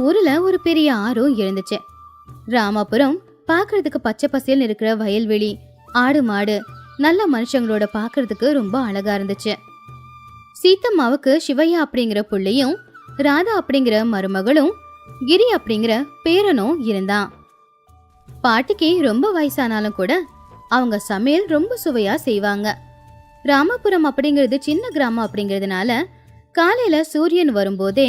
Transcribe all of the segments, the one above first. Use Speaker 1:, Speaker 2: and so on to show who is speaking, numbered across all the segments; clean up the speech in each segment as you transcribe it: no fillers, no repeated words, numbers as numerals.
Speaker 1: ஊர்ல ஒரு பெரிய ஆறும் இருந்துச்சு. ராமாபுரம் பாக்குறதுக்கு பச்சை பசேல்னு இருக்கிற வயல்வெளி, ஆடு மாடு, நல்ல மனுஷங்களோட பாக்குறதுக்கு ரொம்ப அழகா இருந்துச்சு. சீத்தம்மாவுக்கு சிவையா அப்படிங்கிற புள்ளையும், ராதா அப்படிங்கிற மருமகளும், கிரி அப்படிங்கிற பேரனும் இருந்தான். பாட்டிக்கு ரொம்ப வயசானாலும் கூட அவங்க சமையல் ரொம்ப சுவையா செய்வாங்க. ராமபுரம் அப்படிங்கிறது சின்ன கிராமம் அப்படிங்கிறதுனால காலையில சூரியன் வரும்போதே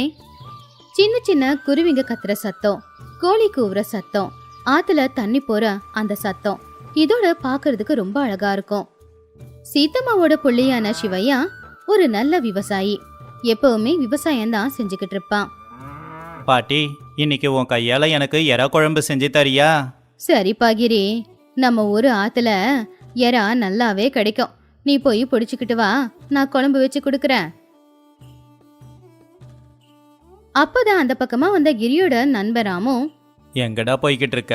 Speaker 1: சின்ன சின்ன குருவிங்க கத்துற சத்தம், கோழி கூவுற சத்தம், ஆத்துல தண்ணி போற அந்த சத்தம் இதோட பாக்குறதுக்கு ரொம்ப அழகா இருக்கும். சீத்தம்மாவோட புள்ளையான சிவையா ஒரு நல்ல விவசாயி. எப்பவுமே விவசாயம் தான் செஞ்சுக்கிட்டு இருப்பான்.
Speaker 2: பாட்டி, இன்னைக்கு உன் கையால எனக்கு எறா குழம்பு செஞ்சு தரியா?
Speaker 1: சரி பாகிரி, நம்ம ஊரு ஆத்துல எறா நல்லாவே கிடைக்கும். நீ போய் பிடிச்சுக்கிட்டு வா, நான் குழம்பு வச்சு கொடுக்கறேன். அப்பதான் அந்த பக்கமா வந்த கிரியோட நண்பராமும்,
Speaker 2: எங்கடா போய்கிட்டு இருக்க?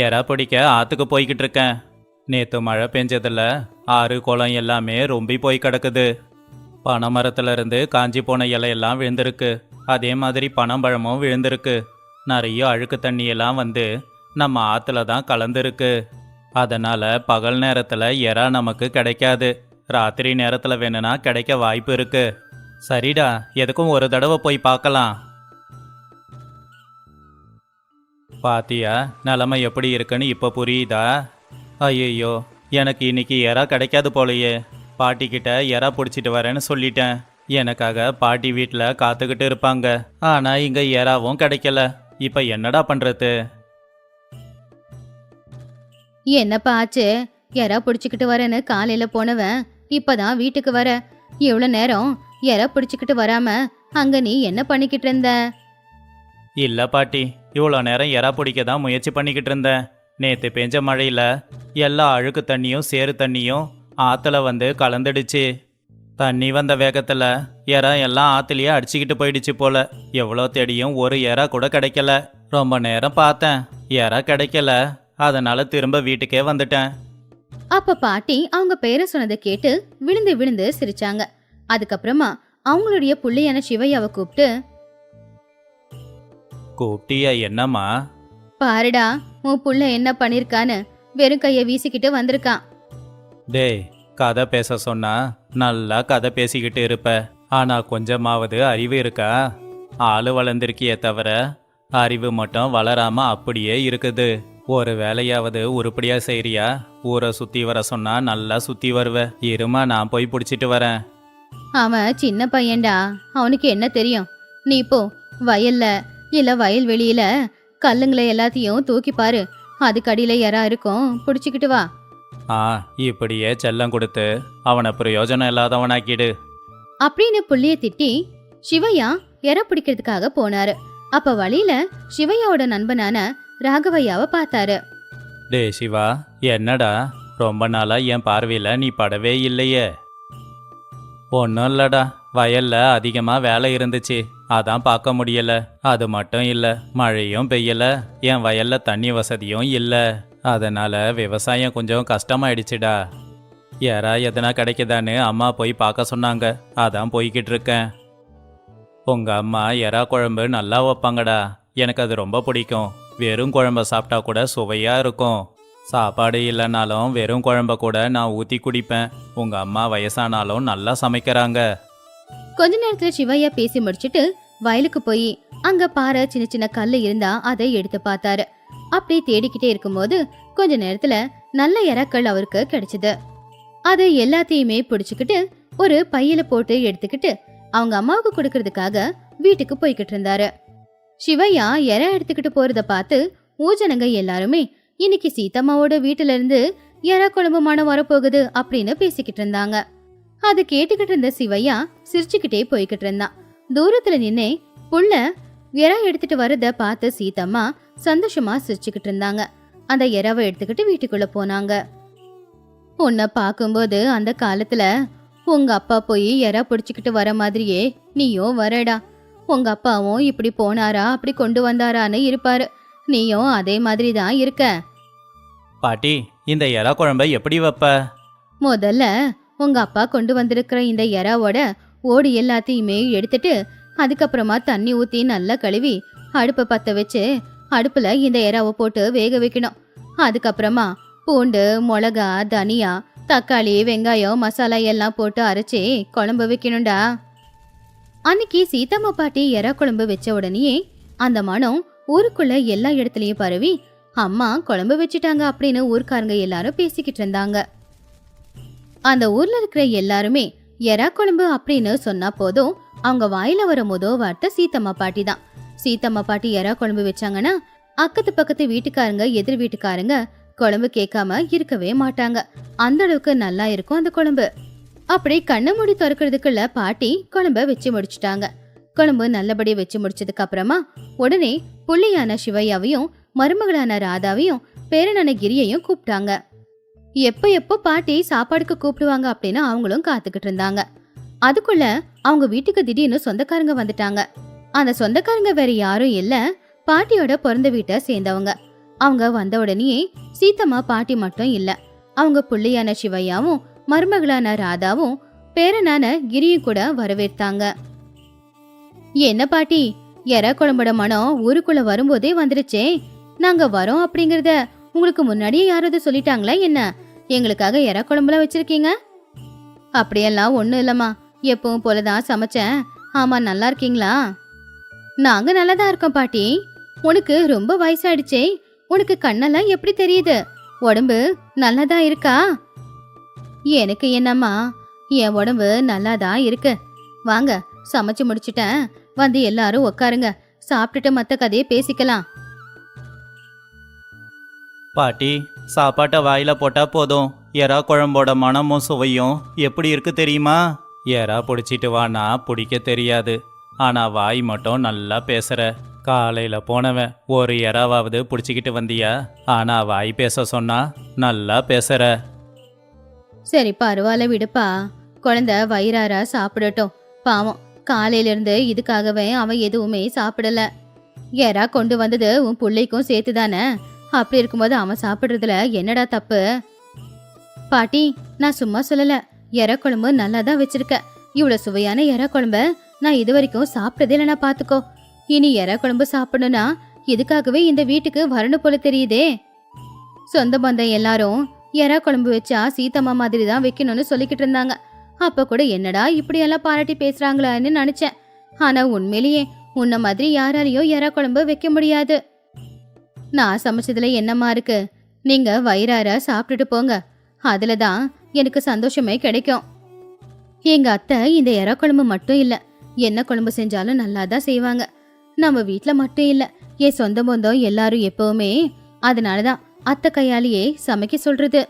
Speaker 2: எறா பிடிக்க ஆத்துக்கு போய்கிட்டு இருக்கேன். நேத்து மழை பெஞ்சதுல ஆறு குளம் எல்லாமே ரொம்பி போய் கிடக்குது. பனைமரத்துல இருந்து காஞ்சி போன இலையெல்லாம் விழுந்திருக்கு. அதே மாதிரி பனம்பழமும் விழுந்திருக்கு. நிறைய அழுக்கு தண்ணியெல்லாம் வந்து நம்ம ஆத்துல தான் கலந்துருக்கு. அதனால பகல் நேரத்துல எறா நமக்கு கிடைக்காது. ராத்திரி நேரத்துல வேணும்னா கிடைக்க வாய்ப்பு இருக்கு. சரிடா, எதுக்கும் ஒரு தடவை போய் பார்க்கலாம். பாத்தியா நிலைமை எப்படி இருக்குன்னு இப்ப புரியுதா? ஐயோ, எனக்கு இன்னைக்கு எறா கிடைக்காது போலையே. பாட்டிக்கிட்ட எறா பிடிச்சிட்டு வரேன்னு சொல்லிட்டேன். எனக்காக பாட்டி வீட்டில் காத்துக்கிட்டு இருப்பாங்க. ஆனா இங்க எறாவும் கிடைக்கல. இப்ப என்னடா பண்றது?
Speaker 1: என்னப்பா ஆச்சு? எறா பிடிச்சுக்கிட்டு வரேன்னு காலையில போனவன் இப்பதான் வீட்டுக்கு வர. இவ்வளவு நேரம் எறா பிடிச்சுக்கிட்டு வராம அங்க நீ என்ன பண்ணிக்கிட்டு இருந்த?
Speaker 2: இல்ல பாட்டி, இவ்வளோ நேரம் எறா பிடிக்க தான் முயற்சி பண்ணிக்கிட்டு இருந்தேன். நேற்று பெஞ்ச மழையில எல்லா அழுக்கு தண்ணியும் சேறு தண்ணியும் ஆத்துல வந்து கலந்துடுச்சு. தண்ணி வந்த வேகத்துல எறா எல்லாம் ஆத்துலயே அடிச்சுக்கிட்டு போயிடுச்சு போல. எவ்வளோ தேடியும் ஒரு எறா கூட கிடைக்கல. ரொம்ப நேரம் பார்த்தேன், எறா கிடைக்கல. அதனால திரும்ப வீட்டுக்கே வந்துட்டேன்.
Speaker 1: அப்ப பாட்டி அவங்க பேரை சொன்னதை கேட்டு விழுந்து விழுந்து சிரிச்சாங்க. அதுக்கப்புறமா அவங்களுடைய புள்ளையான சிவையாவை
Speaker 2: கூப்பிட்டியா? என்னம்மா?
Speaker 1: பாருடா, உன் புள்ள என்ன பண்ணிருக்கான்னு வெறும் கைய வீசிக்கிட்டு வந்திருக்கான்.
Speaker 2: டேய், கதை பேச சொன்னா நல்லா கதை பேசிக்கிட்டு இருப்ப. ஆனா கொஞ்சமாவது அறிவு இருக்கா? ஆளு வளர்ந்திருக்கியே தவிர அறிவு மட்டும் வளராம அப்படியே இருக்குது. ஒரு வேலையாவது உருப்படியா செய்றியா? ஊரை சுத்தி வர சொன்னா நல்லா சுத்தி வருவ. இருமா, நான் போய் பிடிச்சிட்டு வரேன்.
Speaker 1: அவன் சின்ன பையன்டா, அவனுக்கு என்ன தெரியும்? நீ போ, வயல்ல இல்ல வயல்வெளியில கல்லுங்களை எல்லாத்தையும் தூக்கி பாரு. அதுக்கடியில யாரா இருக்கும், பிடிச்சிக்கிட்டு வா.
Speaker 2: இப்படியே செல்லம் கொடுத்து அவனை பிரயோஜனம் இல்லாதவனாக்கிடு
Speaker 1: அப்படின்னு புள்ளிய திட்டி சிவையா எற பிடிக்கிறதுக்காக போனாரு. அப்ப வழியில சிவையாவோட நண்பனான ராகவையாவை பார்த்தாரு.
Speaker 2: டே சிவா, என்னடா ரொம்ப நாளா என் பார்வையில நீ படவே இல்லையே? ஒன்றும் இல்லடா, வயல்ல அதிகமா வேலை இருந்துச்சு, அதான் பார்க்க முடியல. அது மட்டும் இல்ல, மழையும் பெய்யல, என் வயல்ல தண்ணி வசதியும் இல்ல. அதனால விவசாயம் கொஞ்சம் கஷ்டமாயிடுச்சுடா. யாரா எதனா கிடைக்குதான்னு அம்மா போய் பார்க்க சொன்னாங்க, அதான் போய்கிட்டு இருக்கேன். உங்க அம்மா எறா குழம்பு நல்லா வைப்பாங்கடா, எனக்கு அது ரொம்ப பிடிக்கும். வெறும் குழம்ப சாப்பிட்டா கூட சுவையா இருக்கும். சாப்பாடு இல்லைனாலும் வெறும் குழம்ப கூட நான் ஊற்றி குடிப்பேன். உங்க அம்மா வயசானாலும் நல்லா சமைக்கிறாங்க.
Speaker 1: கொஞ்ச நேரத்துல சிவையா பேசி முடிச்சிட்டு வயலுக்கு போய் அங்க பாறை சின்ன சின்ன கல்லு இருந்தா அதை எடுத்து பார்த்தாரு. அப்படி தேடிக்கிட்டே இருக்கும்போது கொஞ்ச நேரத்துல நல்ல எறாக்கள் அவருக்கு கிடைச்சது. அது எல்லாத்தையுமே பிடிச்சுக்கிட்டு ஒரு பையில போட்டு எடுத்துக்கிட்டு அவங்க அம்மாவுக்கு கொடுக்கறதுக்காக வீட்டுக்கு போய்கிட்டு இருந்தாரு. சிவையா எற எடுத்துக்கிட்டு போறத பார்த்து ஊஜனங்க எல்லாருமே இன்னைக்கு சீத்தம்மாவோட வீட்டுல இருந்து எறா குழம்பு மனம் வரப்போகுது அப்படின்னு பேசிக்கிட்டு இருந்தாங்க. அது கேட்டுக்கிட்டு இருந்த சிவையா சிரிச்சுக்கிட்டே போய்கிட்டு இருந்தான். தூரத்துல நின்னே புள்ள எறா எடுத்துட்டு வரத பார்த்து சீத்தம்மா சந்தோஷமா சிரிச்சுக்கிட்டு இருந்தாங்க. அந்த எறாவை எடுத்துக்கிட்டு வீட்டுக்குள்ள போனாங்க. உன்னை பார்க்கும்போது அந்த காலத்துல உங்க அப்பா போய் எறா பிடிச்சுக்கிட்டு வர மாதிரியே நீயும் வரடா. உங்க அப்பாவும் இப்படி போனாரா அப்படி கொண்டு வந்தாரான்னு இருப்பாரு. நீயும் அதே மாதிரி தான் இருக்க.
Speaker 2: பாட்டி, இந்த எறா குழம்பை எப்படி வைப்ப?
Speaker 1: முதல்ல உங்க அப்பா கொண்டு வந்திருக்கிற இந்த எறாவோட ஓடு எல்லாத்தையுமே எடுத்துட்டு அதுக்கப்புறமா தண்ணி ஊத்தி நல்லா கழுவி அடுப்பை பத்த வச்சு அடுப்புல இந்த எறாவை போட்டு வேக வைக்கணும். அதுக்கப்புறமா பூண்டு, மிளகா, தனியா, தக்காளி, வெங்காயம், மசாலா எல்லாம் போட்டு அரைச்சி குழம்பு வைக்கணும்டா. அன்னைக்கு சீதம்மா பாட்டி எறா குழம்பு வச்ச உடனே அந்த மனம் ஊருக்குள்ள எல்லா இடத்துலயும் பரவி அம்மா குழம்பு வச்சுட்டாங்க அப்படின்னு ஊர்க்காரங்க எல்லாரும் பேசிக்கிட்டு இருந்தாங்க. அந்த ஊர்ல இருக்கிற எல்லாருமே எறா குழம்பு அப்படின்னு சொன்னா போதும் அவங்க வாயில வர முதல் வார்த்தை சீத்தம்மா பாட்டி தான். சீத்தம்மா பாட்டி எறா குழம்பு வச்சாங்கன்னா அக்கத்து பக்கத்து வீட்டுக்காரங்க, எதிர் வீட்டுக்காரங்க குழம்பு கேட்காம இருக்கவே மாட்டாங்க. அந்த அளவுக்கு நல்லா இருக்கும் அந்த குழம்பு. அப்படி கண்ணை மூடி திறக்கிறதுக்குள்ள பாட்டி குழம்ப வச்சு முடிச்சுட்டாங்க. குழம்பு நல்லபடி வச்சு முடிச்சதுக்கு அப்புறமா உடனே புள்ளியான சிவையாவையும் மருமகளான ராதாவையும் பேரனான கிரியையும் கூப்பிட்டாங்க. எப்போ பாட்டி சாப்பாடுக்கு கூப்பிடுவாங்க அப்படின்னு அவங்களும் காத்துக்கிட்டு இருந்தாங்க. அதுக்குள்ள அவங்க வீட்டுக்கு திடீர்னு சொந்தக்காரங்க வந்துட்டாங்க. அந்த சொந்தக்காரங்க வேற யாரும் இல்ல, பாட்டியோட பிறந்த வீட்டை சேர்ந்தவங்க. அவங்க வந்த உடனே சீத்தம்மா பாட்டி மட்டும் இல்ல, அவங்க புள்ளியான சிவையாவும் மருமகளான ராதாவும் பேரனான கிரியும் கூட வரவேற்றாங்க. என்ன பாட்டி, எறா குழம்போட மனம் ஊருக்குள்ள வரும்போதே வந்துருச்சே. நாங்க வரோம் அப்படிங்கறத உங்களுக்கு முன்னாடியே யாராவது சொல்லிட்டாங்களா என்ன? எங்களுக்காக எறா குழம்புலாம் வச்சிருக்கீங்க? அப்படியெல்லாம் ஒண்ணும் இல்லம்மா, எப்பவும் போலதான் சமைச்சேன். ஆமா, நல்லா இருக்கீங்களா? நாங்க நல்லாதான் இருக்கோம் பாட்டி. உனக்கு ரொம்ப வயசாயிடுச்சே, உனக்கு கண்ணெல்லாம் எப்படி தெரியுது? உடம்பு நல்லாதான் இருக்கா? எனக்கு என்னம்மா, என் உடம்பு நல்லாதான் இருக்கு. வாங்க, சமைச்சு முடிச்சுட்டேன், வந்து எல்லாரும் உட்காருங்க, சாப்பிட்டுட்டு மத்த கதையை பேசிக்கலாம்.
Speaker 2: பாட்டி, சாப்பாட்டை வாயில போட்டா போதும், எறா குழம்போட மனமும் சுவையும் எப்படி இருக்கு தெரியுமா? எறா பிடிச்சிட்டு வானா பிடிக்க தெரியாது, ஆனா வாய் மட்டும் நல்லா பேசுற. காலையில போனவன் ஒரு எறாவாவது பிடிச்சிக்கிட்டு வந்தியா? ஆனா வாய் பேச சொன்னா நல்லா பேசுற.
Speaker 1: சரி, பரவாயில்ல விடுப்பா, குழந்தை வயிறாரா சாப்பிடட்டும். பாவம், காலையில இருந்து இதுக்காகவே அவன் எதுவுமே சாப்பிடல. எறா கொண்டு வந்தது உன் பிள்ளைக்கும் சேர்த்து தானே. அப்படி இருக்கும்போது அவன் சாப்பிடுறதுல என்னடா தப்பு? பாட்டி, நான் சும்மா சொல்லல, எறா குழம்பு நல்லா தான் வச்சிருக்க. இவ்வளவு சுவையான எறா குழம்ப நான் இது வரைக்கும் சாப்பிட்டதே இல்லைனா பாத்துக்கோ. இனி எறா குழம்பு சாப்பிடணும்னா இதுக்காகவே இந்த வீட்டுக்கு வரணும் போல தெரியுதே. சொந்த பந்தம் எல்லாரும் எறா குழம்பு வச்சா சீத்தம்மா மாதிரி தான் வைக்கணும்னு சொல்லிக்கிட்டு இருந்தாங்க. அப்ப கூட என்னடா இப்படியெல்லாம் பாராட்டி பேசுறாங்களான்னு நினைச்சேன். ஆனா உண்மையிலேயே உன்ன மாதிரி யாராலையும் எறா குழம்பு வைக்க முடியாது. நான் சமைச்சதுல என்னம்மா இருக்கு? நீங்க வயிறார சாப்பிட்டுட்டு போங்க, அதுலதான் எனக்கு சந்தோஷமே கிடைக்கும். எங்க அத்தை இந்த எறா குழம்பு மட்டும் இல்ல, என்ன குழம்பு செஞ்சாலும் நல்லாதான் செய்வாங்க. நம்ம வீட்ல மட்டும் இல்ல, என் சொந்த பந்தம் எல்லாரும் எப்பவுமே அதனாலதான் அத்தை கையாலேயே சமைக்க சொல்றது.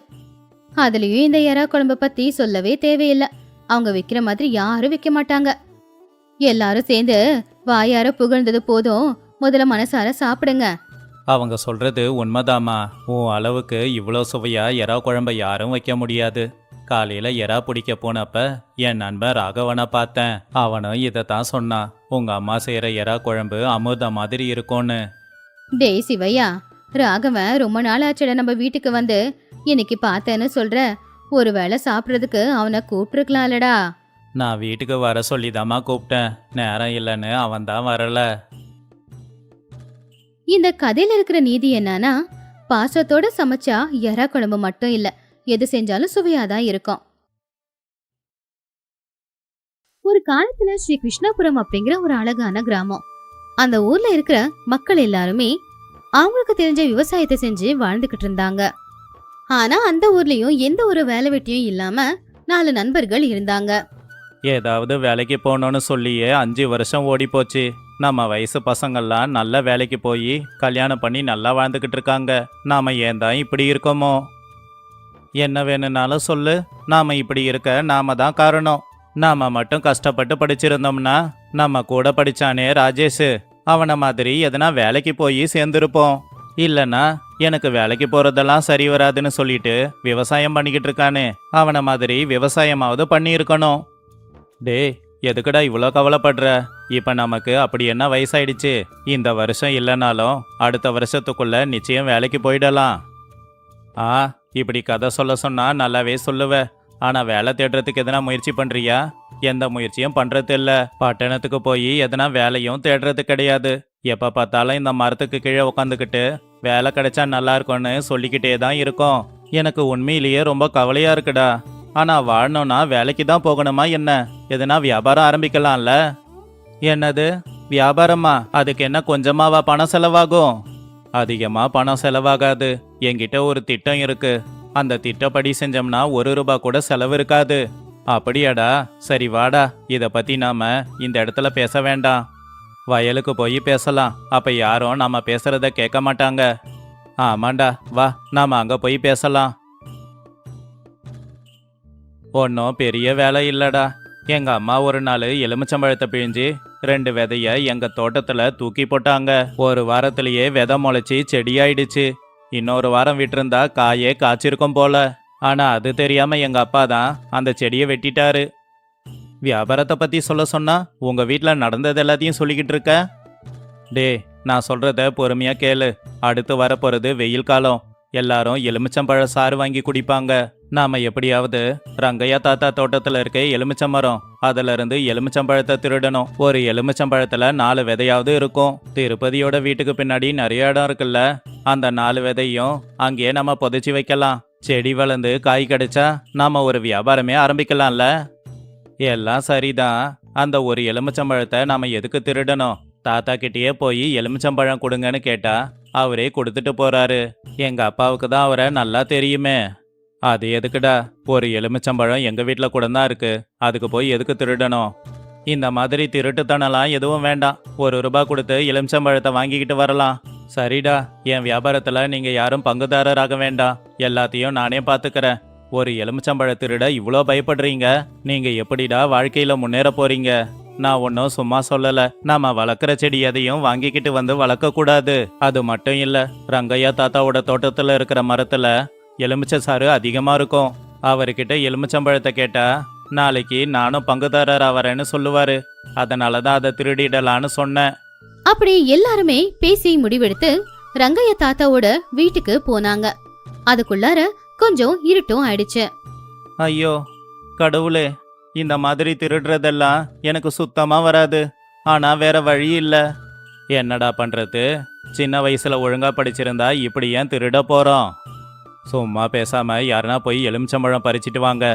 Speaker 1: அதுலயும் இந்த எறா குழம்பு பத்தி சொல்லவே தேவையில்லை, அவங்க வைக்கிற மாதிரி யாரும் வைக்க மாட்டாங்க. எல்லாரும் சேர்ந்து வாயார புகழ்ந்தது போதும், முதல்ல மனசார சாப்பிடுங்க.
Speaker 2: அவங்க சொல்றது உண்மைதாம்மா. உன் அளவுக்கு இவ்வளோ சுவையா எறா குழம்ப யாரும் வைக்க முடியாது. காலையில எறா பிடிக்க போனப்ப என் நண்பன் ராகவனை பார்த்தேன். அவனும் இதைத்தான் சொன்னான், உங்க அம்மா செய்யற எறா குழம்பு அமிர்த மாதிரி இருக்கும்னு.
Speaker 1: டேய் சிவையா, ராகவன் ரொம்ப நாள் ஆச்சுட நம்ம வீட்டுக்கு வந்து, இன்னைக்கு பார்த்தேன்னு சொல்ற. ஒருவேளை சாப்பிட்றதுக்கு அவனை கூப்பிட்டுருக்கலாம்லடா.
Speaker 2: நான் வீட்டுக்கு வர சொல்லிதாம்மா கூப்பிட்டேன், நேரம் இல்லைன்னு அவன் தான் வரல.
Speaker 1: இந்த கதையில இருக்கிற நீதி என்னன்னா, பாசத்தோட சமைச்சா எறா குழம்பு மட்டும் இல்ல, எது செஞ்சாலும் சுவையாதான் இருக்கும். ஒரு காலத்துல ஸ்ரீ கிருஷ்ணாபுரம் அப்படிங்கிற ஒரு அழகான கிராமம். அந்த ஊர்ல இருக்கிற மக்கள் எல்லாருமே அவங்களுக்கு தெரிஞ்ச விவசாயத்தை செஞ்சு வாழ்ந்துகிட்டு இருந்தாங்க. ஆனா அந்த ஊர்லயும் எந்த ஒரு வேலை வெட்டியும் இல்லாம 4 நண்பர்கள் இருந்தாங்க.
Speaker 2: ஏதாவது வேலைக்கு போகணும்னு சொல்லியே 5 வருஷம் ஓடி போச்சு. நம்ம வயசு பசங்கள்லாம் நல்ல வேலைக்கு போய் கல்யாணம் பண்ணி நல்லா வாழ்ந்துக்கிட்டு இருக்காங்க. நாம ஏன் தான் இப்படி இருக்கோமோ? என்ன வேணும்னாலும் சொல்லு, நாம இப்படி இருக்க நாம தான் காரணம். நாம மட்டும் கஷ்டப்பட்டு படிச்சிருந்தோம்னா, நம்ம கூட படிச்சானே ராஜேஷ், அவனை மாதிரி எதனா வேலைக்கு போய் சேர்ந்துருப்போம். இல்லைன்னா எனக்கு வேலைக்கு போறதெல்லாம் சரி வராதுன்னு சொல்லிட்டு விவசாயம் பண்ணிக்கிட்டு இருக்கானே, அவனை மாதிரி விவசாயமாவது பண்ணியிருக்கணும். டேய், எதுக்குடா இவ்வளோ கவலைப்படுற? இப்போ நமக்கு அப்படி என்ன வயசாயிடுச்சு? இந்த வருஷம் இல்லைனாலும் அடுத்த வருஷத்துக்குள்ள நிச்சயம் வேலைக்கு போயிடலாம். இப்படி கதை சொல்ல சொன்னா நல்லாவே சொல்லுவ. ஆனால் வேலை தேடுறதுக்கு எதனா முயற்சி பண்ணுறியா? எந்த முயற்சியும் பண்ணுறது இல்லை. பட்டணத்துக்கு போய் எதனா வேலையும் தேடுறது கிடையாது. எப்ப பார்த்தாலும் இந்த மரத்துக்கு கீழே உக்காந்துக்கிட்டு வேலை கிடைச்சா நல்லா இருக்கும்னு சொல்லிக்கிட்டே தான் இருக்கோம். எனக்கு உண்மையிலேயே ரொம்ப கவலையா இருக்குடா. ஆனா வாழணும்னா வேலைக்கு தான் போகணுமா என்ன? எதுனா வியாபாரம் ஆரம்பிக்கலாம்ல? என்னது வியாபாரமா? அதுக்கு என்ன கொஞ்சமாவா பணம் செலவாகும்? அதிகமா பணம் செலவாகாது. என்கிட்ட ஒரு திட்டம் இருக்கு. அந்த திட்டப்படி செஞ்சோம்னா 1 ரூபா கூட செலவு இருக்காது. அப்படியாடா? சரி வாடா, இத பத்தி நாம இந்த இடத்துல பேச வேண்டாம். வயலுக்கு போய் பேசலாம். அப்ப யாரும் நாம பேசுறத கேட்க மாட்டாங்க. ஆமாண்டா, வா நாம அங்க போய் பேசலாம். ஒன்றும் பெரிய வேலை இல்லடா. எங்க அம்மா ஒரு நாள் எலுமிச்சம்பழத்தை பிழிஞ்சு 2 விதைய எங்க தோட்டத்துல தூக்கி போட்டாங்க. ஒரு வாரத்திலேயே விதை முளைச்சி செடியாயிடுச்சு. இன்னொரு வாரம் விட்டிருந்தா காயே காய்ச்சிருக்கும் போல. ஆனா அது தெரியாம எங்க அப்பா தான் அந்த செடியை வெட்டிட்டாரு. வியாபாரத்தை பத்தி சொல்ல சொன்னா உங்க வீட்ல நடந்தது எல்லாத்தையும் சொல்லிக்கிட்டு இருக்க. டே, நான் சொல்றத பொறுமையா கேளு. அடுத்து வரப்போறது வெயில் காலம். எல்லாரும் எலுமிச்சம்பழ சாறு வாங்கி குடிப்பாங்க. நாம எப்படியாவது ரங்கையா தாத்தா தோட்டத்துல இருக்க எலுமிச்சமரம், அதுல இருந்து எலுமிச்சம்பழத்தை திருடணும். ஒரு எலுமிச்சம்பழத்துல 4 விதையாவது இருக்கும். திருப்பதியோட வீட்டுக்கு பின்னாடி நிறைய இடம் இருக்குல்ல, அந்த 4 விதையும் அங்கேயே நம்ம புதைச்சி வைக்கலாம். செடி வளர்ந்து காய் கிடைச்சா நாம ஒரு வியாபாரமே ஆரம்பிக்கலாம்ல. எல்லாம் சரிதான். அந்த ஒரு எலுமிச்சம்பழத்தை நாம எதுக்கு திருடணும்? தாத்தா கிட்டேயே போய் எலுமிச்சம்பழம் கொடுங்கன்னு கேட்டா அவரே கொடுத்துட்டு போறாரு. எங்க அப்பாவுக்கு தான் அவரை நல்லா தெரியுமே. அது எதுக்குடா? ஒரு எலுமிச்சம்பழம் எங்க வீட்ல கூட தான் இருக்கு. அதுக்கு போய் எதுக்கு திருடணும்? இந்த மாதிரி திருட்டுத்தனலாம் எதுவும் வேண்டாம். 1 ரூபா கொடுத்து எலுமிச்சம்பழத்தை வாங்கிக்கிட்டு வரலாம். சரிடா, என் வியாபாரத்துல நீங்க யாரும் பங்குதாரராக வேண்டாம். எல்லாத்தையும் நானே பாத்துக்கிறேன். ஒரு எலுமிச்சம்பழ திருட இவ்வளோ பயப்படுறீங்க. நீங்க எப்படிடா வாழ்க்கையில முன்னேற போறீங்க? நான் ஒன்றும் சும்மா சொல்லல. நாம வளர்க்குற செடி எதையும் வாங்கிக்கிட்டு வந்து வளர்க்க கூடாது. அது மட்டும் இல்ல, ரங்கையா தாத்தாவோட தோட்டத்துல இருக்கிற மரத்துல எலுமிச்சை சாறு அதிகமா இருக்கும். அவர்கிட்ட எலுமிச்சம்பழத்தை கேட்டா நாளைக்கு நானும் பங்குதாரரா வரேன்னு சொல்லுவாரு. அதனாலதான் அதை திருடிடலான்னு சொன்னேன்.
Speaker 1: அப்படி எல்லாருமே பேசி முடிவெடுத்து ரங்கைய தாத்தாவோட வீட்டுக்கு போனாங்க. அதுக்குள்ளார கொஞ்சம் இருட்டும் ஆயிடுச்சு.
Speaker 2: ஐயோ கடவுளே, இந்த மாதிரி திருடுறதெல்லாம் எனக்கு சுத்தமா வராது. ஆனா வேற வழி இல்ல. என்னடா பண்றது? சின்ன வயசுல ஒழுங்கா படிச்சிருந்தா இப்படி ஏன் திருட போறோம்? சும்மா பேசாம யாருனா போய் எலுமிச்சம்பழம் பறிச்சிட்டு வாங்க.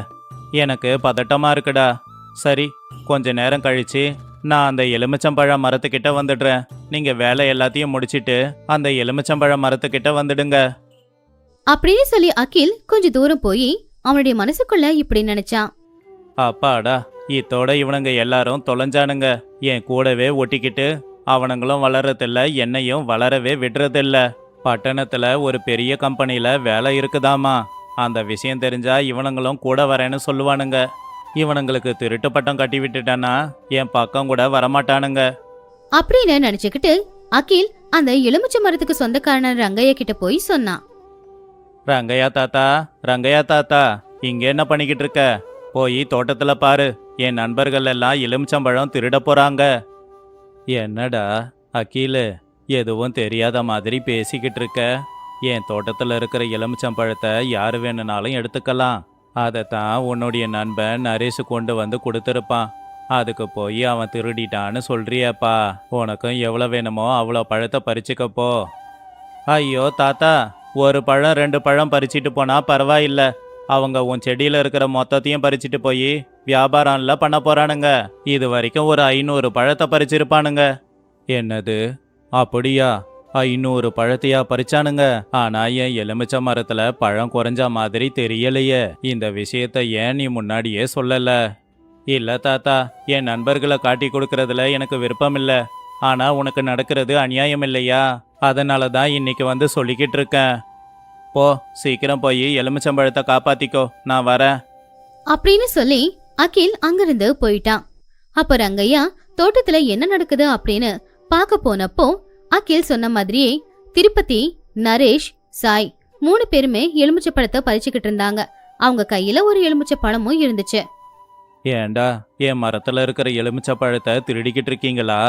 Speaker 2: எனக்கு பதட்டமா இருக்குடா. சரி, கொஞ்ச நேரம் கழிச்சு நான் அந்த எலுமிச்சம்பழ மரத்துக்கிட்ட வந்துடுறேன். நீங்க வேலை எல்லாத்தையும் முடிச்சிட்டு அந்த எலுமிச்சம்பழ மரத்துக்கிட்ட வந்துடுங்க.
Speaker 1: அப்படின்னு சொல்லி அகில் கொஞ்ச தூரம் போய் அவனுடைய மனசுக்குள்ள இப்படி நினைச்சான்.
Speaker 2: அப்பாடா, இத்தோட இவனுங்க எல்லாரும் தொலைஞ்சானுங்க. என் கூடவே ஒட்டிக்கிட்டு அவனுங்களும் வளர்றதில்ல, என்னையும் வளரவே விடுறதில்ல. பட்டணத்துல ஒரு பெரிய கம்பெனில வேலை இருக்குதாமா. அந்த விஷயம் தெரிஞ்சா இவனுங்களும் கூட வரேன்னு சொல்லுவானுங்க. இவனுங்களுக்கு திருட்டு பட்டம் கட்டி விட்டுட்டானா என் பக்கம் கூட வரமாட்டானுங்க.
Speaker 1: அப்படின்னு நினைச்சுக்கிட்டு அகில் அந்த எலுமிச்சை மரத்துக்கு சொந்தக்காரன ரங்கையா கிட்ட போய் சொன்னான்.
Speaker 2: ரங்கையா தாத்தா, ரங்கையா தாத்தா, இங்க என்ன பண்ணிக்கிட்டு இருக்க? போய் தோட்டத்துல பாரு. என் நண்பர்கள் எல்லாம் எலுமிச்சம்பழம் திருட போறாங்க. என்னடா அகில், எதுவும் தெரியாத மாதிரி பேசிக்கிட்டு இருக்க? என் தோட்டத்துல இருக்கிற எலுமிச்சம்பழத்தை யாரு வேணும்னாலும் எடுத்துக்கலாம். அதைத்தான் உன்னுடைய நண்பன் நரேஷ் கொண்டு வந்து கொடுத்துருப்பான். அதுக்கு போய் அவன் திருடிட்டான்னு சொல்றியப்பா. உனக்கும் எவ்வளோ வேணுமோ அவ்வளோ பழத்தை பறிச்சுக்கப்போ. ஐயோ தாத்தா, 1 பழம் 2 பழம் பறிச்சிட்டு போனா பரவாயில்ல. அவங்க உன் செடியில இருக்கிற மொத்தத்தையும் பறிச்சிட்டு போய் வியாபாரம்ல பண்ண போறானுங்க. இது வரைக்கும் ஒரு 500 பழத்தை பறிச்சிருப்பானுங்க. என்னது? அப்படியா? 500 பழத்தையா பறிச்சானுங்க? ஆனா என் எலுமிச்சை மரத்துல பழம் குறைஞ்ச மாதிரி தெரியலையே. இந்த விஷயத்த ஏன் நீ முன்னாடியே சொல்லல? இல்ல தாத்தா, என் நண்பர்களை காட்டி கொடுக்கறதுல எனக்கு விருப்பம் இல்ல. ஆனா உனக்கு நடக்கிறது அநியாயம் இல்லையா? அதனால தான் இன்னைக்கு வந்து சொல்லிக்கிட்டு இருக்கேன். போ, சீக்கிரம் போய் எலுமிச்சம்பழத்தை காப்பாத்திக்கோ, நான் வரேன்.
Speaker 1: அப்படின்னு சொல்லி அகில் அங்கிருந்து போயிட்டான். அப்ப ரங்கையா தோட்டத்துல என்ன நடக்குது அப்படின்னு பார்க்க போனப்போ அகில் சொன்ன மாதிரியே திருப்பதி, நரேஷ், சாய் 3 பேருமே எலுமிச்சை பழத்தை பறிச்சுக்கிட்டு இருந்தாங்க. அவங்க கையில ஒரு எலுமிச்சை பழமும் இருந்துச்சு.
Speaker 2: ஏண்டா, என் மரத்துல இருக்கிற எலுமிச்சை பழத்தை திருடிக்கிட்டு இருக்கீங்களா?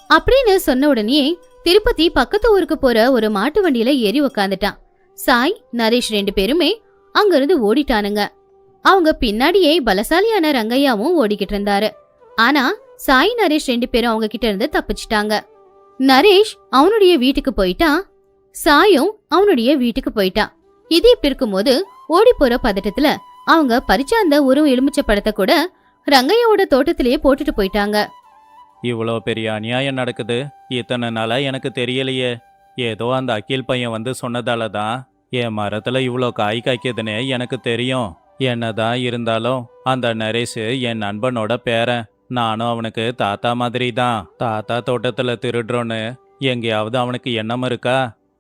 Speaker 1: அப்படின்னு சொன்ன உடனே திருப்பதி பக்கத்து ஊருக்கு போற ஒரு மாட்டு வண்டியில ஏறி உக்காந்துட்டான். சாய், நரேஷ் 2 பேருமே அங்கிருந்து ஓடிட்டானுங்க. அவங்க பின்னாடியே பலசாலியான ரங்கையாவும் ஓடிக்கிட்டு இருந்தாரு. ஆனா சாய், நரேஷ் 2 பேரும் அவங்க கிட்ட இருந்து தப்பிச்சிட்டாங்க. நரேஷ் அவனுடைய வீட்டுக்கு போயிட்டான். சாயும் அவனுடைய வீட்டுக்கு போயிட்டான். இது இப்படி இருக்கும்போது ஓடி போற பதட்டத்துல அவங்க பறிச்ச அந்த ஒரு எலுமிச்சை பழத்தை கூட ரங்கையோட தோட்டத்திலேயே போட்டுட்டு போயிட்டாங்க.
Speaker 2: இவ்வளோ பெரிய அநியாயம் நடக்குது, இத்தனை நாளா எனக்கு தெரியலையே. ஏதோ அந்த அகில் பையன் வந்து சொன்னதால தான் என் மரத்துல இவ்வளோ காய் காய்க்குதுன்னு எனக்கு தெரியும். என்னதான் இருந்தாலும் அந்த நரேஷ் என் நண்பனோட பேரன். நானும் அவனுக்கு தாத்தா மாதிரி தான். தாத்தா தோட்டத்துல திருடுறோன்னு எங்கேயாவது அவனுக்கு எண்ணம் இருக்கா?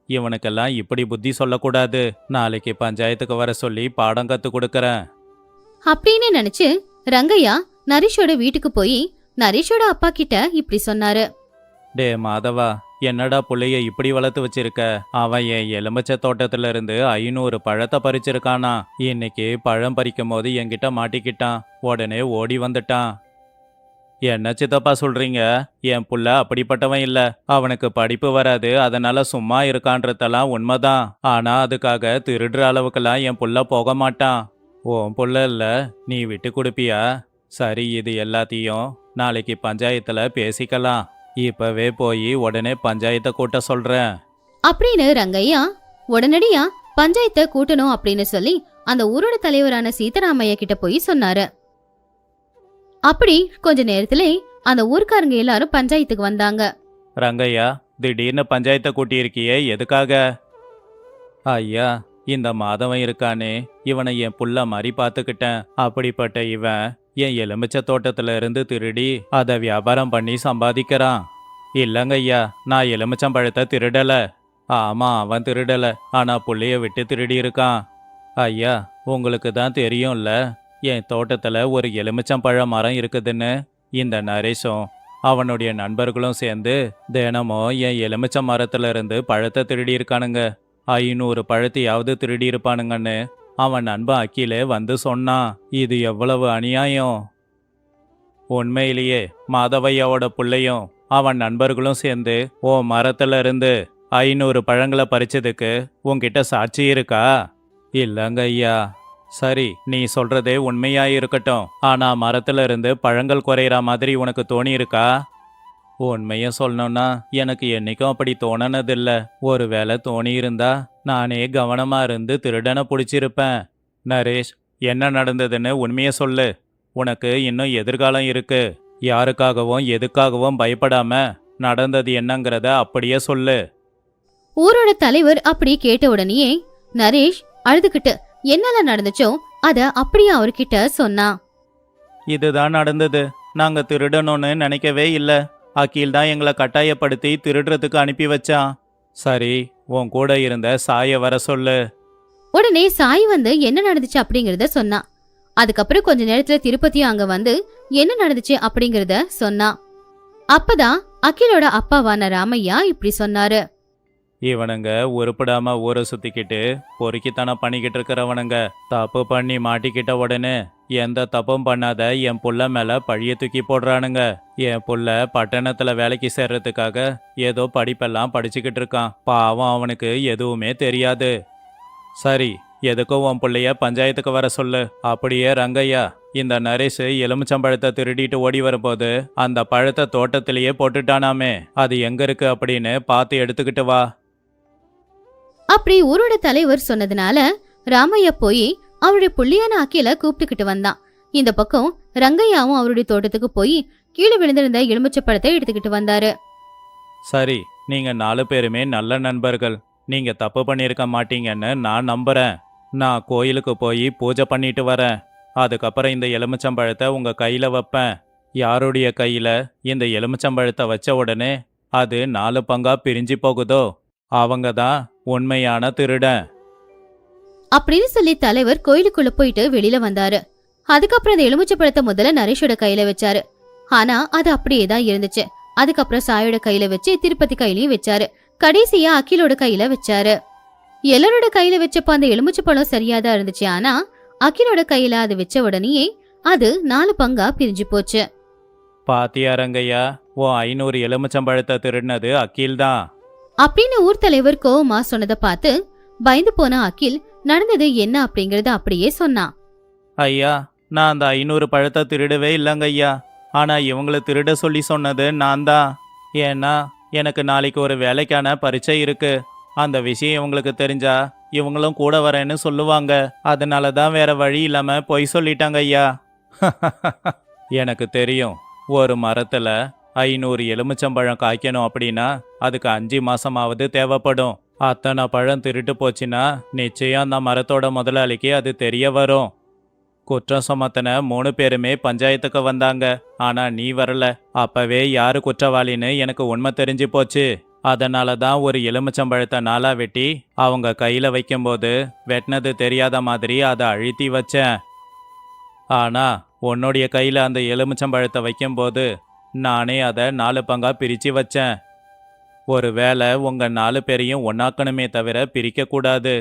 Speaker 2: இவனுக்கெல்லாம் இப்படி புத்தி சொல்லக்கூடாது. நாளைக்கு பஞ்சாயத்துக்கு வர சொல்லி பாடம் கத்து கொடுக்கறேன்
Speaker 1: அப்படின்னு நினைச்சு ரங்கையா நரேஷோட வீட்டுக்கு போய் நரேஷோட அப்பா கிட்ட இப்படி சொன்னாரு.
Speaker 2: டே மாதவா, என்னடா புள்ளைய இப்படி வளர்த்து வச்சிருக்க? அவன் என் எலுமிச்சை தோட்டத்துல இருந்து 500 பழத்தை பறிச்சிருக்கானா. இன்னைக்கு பழம் பறிக்கும் போது என்கிட்ட மாட்டிக்கிட்டான். உடனே ஓடி வந்துட்டான். என்ன சித்தப்பா சொல்றீங்க? என் புள்ள அப்படிப்பட்டவன் இல்ல. அவனுக்கு படிப்பு வராது, அதனால சும்மா இருக்கான்றதெல்லாம் உண்மைதான். ஆனா அதுக்காக திருடுற அளவுக்கெல்லாம் என் புள்ள போக மாட்டான். உன் புள்ள இல்ல, நீ விட்டு கொடுப்பியா? சரி, இது எல்லாத்தையும் நாளைக்கு பஞ்சாயத்துல பேசிக்கலாம். இப்பவே போய் உடனே பஞ்சாயத்தை கூட்ட சொல்றேன்
Speaker 1: அப்படின்னு ரங்கையா உடனடியா பஞ்சாயத்தை கூட்டணும் அப்படின்னு சொல்லி அந்த ஊரோட தலைவரான சீதாராமையா கிட்ட போய் சொன்னாரு. அப்படி கொஞ்ச நேரத்திலே அந்த ஊர்க்காரங்க எல்லாரும் பஞ்சாயத்துக்கு வந்தாங்க.
Speaker 2: ரங்கையா, திடீர்னு பஞ்சாயத்தை கூட்டியிருக்கியே, எதுக்காக? ஐயா, இந்த மாதவன் இருக்கானே, இவனை என் புள்ள மாதிரி பார்த்துக்கிட்டேன். அப்படிப்பட்ட இவன் என் எலுமிச்சை தோட்டத்துல இருந்து திருடி அதை வியாபாரம் பண்ணி சம்பாதிக்கிறான். இல்லங்க ஐயா, நான் எலுமிச்சம்பழத்தை திருடல. ஆமா, அவன் திருடல, ஆனா புள்ளைய விட்டு திருடி இருக்கான். ஐயா, உங்களுக்கு தான் தெரியும்ல, என் தோட்டத்துல ஒரு எலுமிச்சம்பழ மரம் இருக்குதுன்னு. இந்த நரேஷும் அவனுடைய நண்பர்களும் சேர்ந்து தினமும் என் எலுமிச்சை மரத்துல இருந்து பழத்தை திருடி இருக்கானுங்க. 500 பழத்தையாவது திருடி இருப்பானுங்கன்னு அவன் நண்பன் அக்கிலே வந்து சொன்னான். இது எவ்வளவு அநியாயம்! உண்மையிலேயே மாதவையாவோட புள்ளையும் அவன் நண்பர்களும் சேர்ந்து ஓ மரத்துல இருந்து 500 பழங்களை பறிச்சதுக்கு உன்கிட்ட சாட்சி இருக்கா? இல்லங்க ஐயா. சரி, நீ சொல்றதே உண்மையாயிருக்கட்டும். ஆனா மரத்துல இருந்து பழங்கள் குறையிற மாதிரி உனக்கு தோணி இருக்கா? உண்மைய சொல்லணும்னா எனக்கு என்னைக்கும் அப்படி தோணனதில்ல. ஒருவேளை தோணி இருந்தா நானே கவனமா இருந்து திருடனை பிடிச்சிருப்பேன். நரேஷ், என்ன நடந்ததுன்னு உண்மைய சொல்லு. உனக்கு இன்னும் எதிர்காலம் இருக்கு. யாருக்காகவும் எதுக்காகவும் பயப்படாம நடந்தது என்னங்கிறத அப்படியே சொல்லு.
Speaker 1: ஊரோட தலைவர் அப்படி கேட்ட உடனேயே நரேஷ் அழுதுகிட்டு என்னெல்லாம் நடந்துச்சோ அத அப்படியே அவர்கிட்ட சொன்னான்.
Speaker 2: இதுதான் நடந்தது. நாங்க திருடணும்னு நினைக்கவே இல்ல. அகில் தான் எங்களை கட்டாயப்படுத்தி திருடுறதுக்கு அனுப்பி வச்சான். சரி, உன் கூட இருந்த சாய வர சொல்லு.
Speaker 1: உடனே சாய் வந்து என்ன நடந்துச்சு அப்படிங்கறத சொன்னான். அதுக்கப்புறம் கொஞ்ச நேரத்துல திருப்பதியும் அங்க வந்து என்ன நடந்துச்சு அப்படிங்கறத சொன்னான். அப்பதான் அகிலோட அப்பாவான ராமையா இப்படி சொன்னாரு.
Speaker 2: இவனுங்க உருப்படாம ஊரை சுத்திக்கிட்டு பொறுக்கித்தனம் பண்ணிக்கிட்டு இருக்கிறவனுங்க. தப்பு பண்ணி மாட்டிக்கிட்ட உடனே எந்த தப்பும் பண்ணாத என் புள்ள மேல பழிய தூக்கி போடுறானுங்க. என் புள்ள பட்டணத்துல வேலைக்கு சேர்றதுக்காக ஏதோ படிப்பெல்லாம் படிச்சுக்கிட்டு இருக்கான். பாவம், அவனுக்கு எதுவுமே தெரியாது. சரி, எதுக்கும் உன் புள்ளைய பஞ்சாயத்துக்கு வர சொல்லு. அப்படியே ரங்கையா, இந்த நரேஷ் எலுமிச்சம்பழத்தை திருடிட்டு ஓடி வரும்போது அந்த பழத்தை தோட்டத்திலேயே போட்டுட்டானாமே, அது எங்க இருக்கு அப்படின்னு பார்த்து எடுத்துக்கிட்டு வா.
Speaker 1: அப்படி ஊரோட தலைவர் சொன்னதுனால ராமையா போய் அவருடைய புள்ளியான அக்கில கூப்பிட்டுக்கிட்டு வந்தான். இந்த பக்கம் ரங்கையாவும் அவருடைய தோட்டத்துக்கு போய் கீழே விழுந்திருந்த எலுமிச்சை பழத்தை எடுத்துக்கிட்டு வந்தாரு.
Speaker 2: சரி, நீங்க 4 பேருமே நல்ல நண்பர்கள். நீங்க தப்பு பண்ணியிருக்க மாட்டீங்கன்னு நான் நம்புறேன். நான் கோயிலுக்கு போய் பூஜை பண்ணிட்டு வரேன். அதுக்கப்புறம் இந்த எலுமிச்சம்பழத்தை உங்க கையில வைப்பேன். யாருடைய கையில இந்த எலுமிச்சம்பழத்தை வச்ச உடனே அது 4 பங்கா பிரிஞ்சு போகுதோ அவங்க தான் உண்மையான திருடன்.
Speaker 1: அப்படின்னு சொல்லி தலைவர் கோயிலுக்குள்ள போயிட்டு வெளியில வந்தாரு. அதுக்கப்புறம் அந்த எலுமிச்சை பழத்தை முதல்ல நரேஷோட கையில வச்சாரு. ஆனா அது அப்படியே தான் இருந்துச்சு. அதுக்கப்புறம் சாயோட கையில வச்சு திருப்பதி கையிலயும் வச்சாரு. கடைசியா அகிலோட கையில வச்சாரு. எல்லாரோட கையில வச்சப்ப அந்த எலுமிச்சை பழம் சரியாதான் இருந்துச்சு. ஆனா அகிலோட கையில அது வச்ச உடனேயே அது 4 பங்கா பிரிஞ்சு போச்சு.
Speaker 2: பாத்தியா ரங்கையா, உன் 500 எலுமிச்சம்பழத்தை திருடினது அகில் தான்
Speaker 1: அப்படின்னு ஊர் தலைவர் கோவமா சொன்னதை பார்த்து பயந்து போன அகில் நடந்தது என்ன அப்படிங்கறத அப்படியே சொன்னான்.
Speaker 2: ஐயா, நான் அந்த 500 பழத்தை திருடவே இல்லைங்க ஐயா. ஆனா இவங்களை திருட சொல்லி சொன்னது நான் தான். ஏன்னா எனக்கு நாளைக்கு ஒரு வேலைக்கான பரீட்சை இருக்கு. அந்த விஷயம் இவங்களுக்கு தெரிஞ்சா இவங்களும் கூட வரேன்னு சொல்லுவாங்க. அதனால தான் வேற வழி இல்லாம பொய் சொல்லிட்டாங்க ஐயா. எனக்கு தெரியும். ஒரு மரத்துல 500 எலுமிச்சம்பழம் காய்க்கணும் அப்படின்னா அதுக்கு 5 மாசமாவது தேவைப்படும். அத்தனை பழம் திருட்டு போச்சுன்னா நிச்சயம் அந்த மரத்தோட முதலாளிக்கு அது தெரிய வரும். குற்றம் சுமத்தின 3 பேருமே பஞ்சாயத்துக்கு வந்தாங்க. ஆனா நீ வரல. அப்பவே யாரு குற்றவாளின்னு எனக்கு உண்மை தெரிஞ்சு போச்சு. அதனால தான் ஒரு எலுமிச்சம்பழத்தை நாலா வெட்டி அவங்க கையில வைக்கும்போது வெட்டினது தெரியாத மாதிரி அதை அழுத்தி வச்சேன். ஆனா உன்னுடைய கையில அந்த எலுமிச்சம்பழத்தை வைக்கும்போது நானே அதை 4 பங்கா பிரிச்சு வச்சேன். ஒருவேளை உங்க 4 பேரையும் ஒன்னாக்கணுமே தவிர பிரிக்க கூடாது.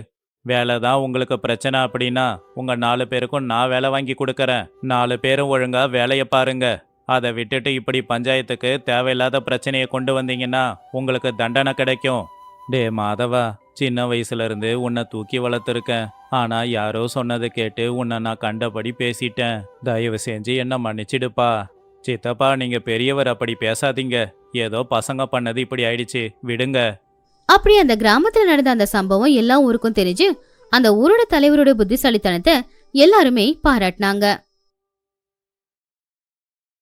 Speaker 2: வேலை தான் உங்களுக்கு பிரச்சனை அப்படின்னா உங்க 4 பேருக்கும் நான் வேலை வாங்கி கொடுக்கறேன். 4 பேரும் ஒழுங்கா வேலையை பாருங்க. அதை விட்டுட்டு இப்படி பஞ்சாயத்துக்கு தேவையில்லாத பிரச்சனையை கொண்டு வந்தீங்கன்னா உங்களுக்கு தண்டனை கிடைக்கும். டே மாதவா, சின்ன வயசுல இருந்து உன்னை தூக்கி வளர்த்துருக்கேன். ஆனா யாரோ சொன்னதை கேட்டு உன்னை நான் கண்டபடி பேசிட்டேன். தயவு செஞ்சு என்ன மன்னிச்சிடுப்பா. சித்தப்பா, நீங்க பெரியவர், அப்படி பேசாதீங்க. ஏதோ பசங்க பண்ணது இப்படி ஆயிடுச்சு, விடுங்க.
Speaker 1: அப்படி அந்த கிராமத்துல நடந்த அந்த சம்பவம் எல்லா ஊருக்கும் தெரிஞ்சு அந்த ஊரோட தலைவரோட புத்திசாலித்தனத்தை எல்லாருமே பாராட்டினாங்க.